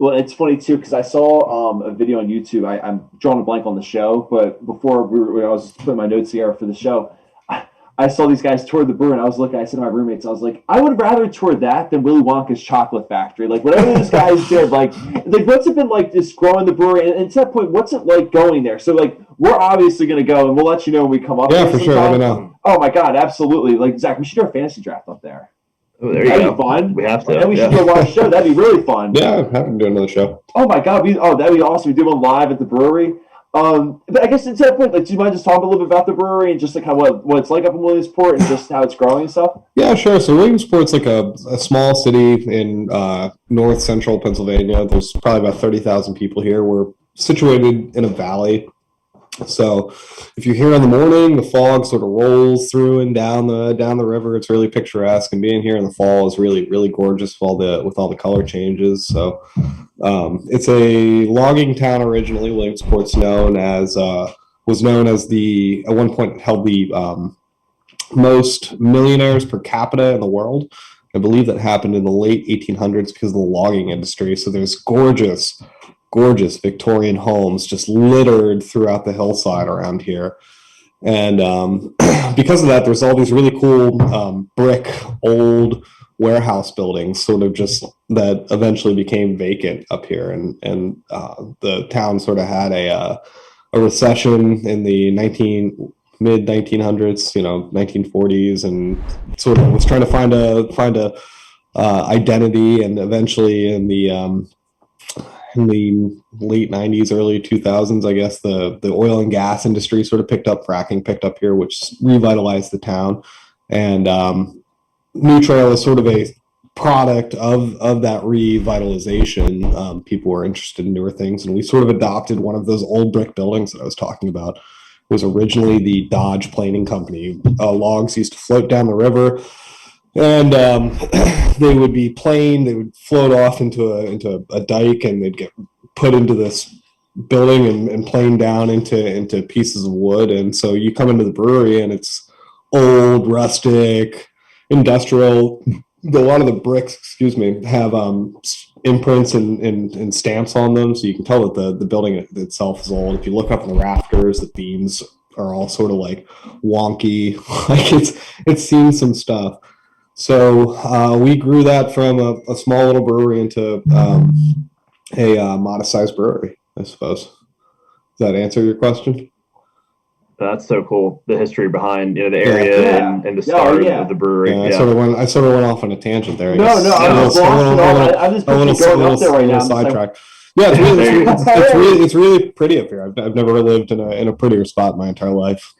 Well, it's funny too because I saw a video on YouTube. I'm drawing a blank on the show, but before when I was putting my notes here for the show, I saw these guys tour the brewery, and I was looking. I said to my roommates, I was like, I would rather tour that than Willy Wonka's chocolate factory. Like whatever this guys did, like what's it been like just growing the brewery? And to that point, what's it like going there? So like we're obviously going to go, and we'll let you know when we come up. Yeah, for sure. Let me know. Oh my god, absolutely! Like Zach, we should do a fantasy draft up there. Oh, there you That'd go. be fun. We have to. And we should go watch a show. That'd be really fun. Yeah, I'm happy to do another show. Oh my god! That'd be awesome. We do one live at the brewery. But I guess to that point, like, do you mind just talking a little bit about the brewery and just like how what it's like up in Williamsport and just how it's growing and stuff? Yeah, sure. So Williamsport's like a small city in north central Pennsylvania. There's probably about 30,000 people here. We're situated in a valley. So if you're here in the morning, the fog sort of rolls through and down the river. It's really picturesque, and being here in the fall is really, really gorgeous with all the color changes. So it's a logging town originally. Williamsport's was known as at one point it held the most millionaires per capita in the world. I believe that happened in the late 1800s because of the logging industry. So there's gorgeous Victorian homes just littered throughout the hillside around here. And because of that, there's all these really cool brick old warehouse buildings sort of just that eventually became vacant up here. And the town sort of had a recession in the mid 1900s, 1940s, and sort of was trying to find a identity. And eventually in the late 90s, early 2000s, I guess the oil and gas industry sort of fracking picked up here, which revitalized the town. And New Trail is sort of a product of that revitalization. People were interested in newer things, and we sort of adopted one of those old brick buildings that I was talking about. It was originally the Dodge Planing Company. Logs used to float down the river, and they would be planed. They would float off into a dike, and they'd get put into this building and planed down into pieces of wood. And so you come into the brewery, and it's old, rustic, industrial. A lot of the bricks, have imprints and stamps on them, so you can tell that the building itself is old. If you look up in the rafters, the beams are all sort of like wonky, like it's seen some stuff. So we grew that from a small little brewery into a modest-sized brewery, I suppose. Does that answer your question? That's so cool. The history behind the area and the start of the brewery. Yeah, I sort of went off on a tangent there. I'm just going up there right now. Sidetracked. Yeah, it's really pretty up here. I've never lived in a prettier spot in my entire life.